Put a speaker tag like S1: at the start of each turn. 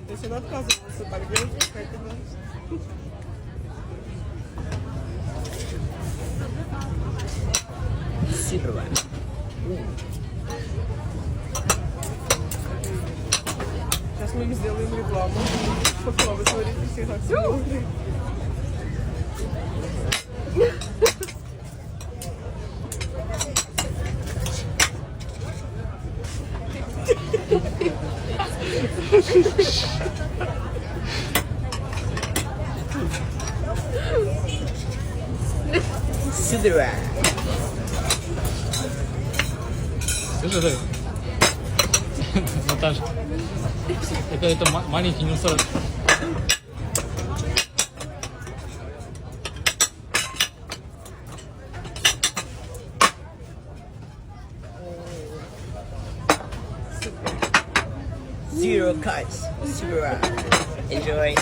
S1: То есть она отказывается так делать, какая-то, да?
S2: Сидорова.
S1: Сейчас мы им сделаем рекламу. Попробуй, смотрите, все так смотрят.
S2: Сидорова.
S3: Слышишь, Наташа, это маленький не устройство.
S2: Zero cuts. Sидorova. Enjoy.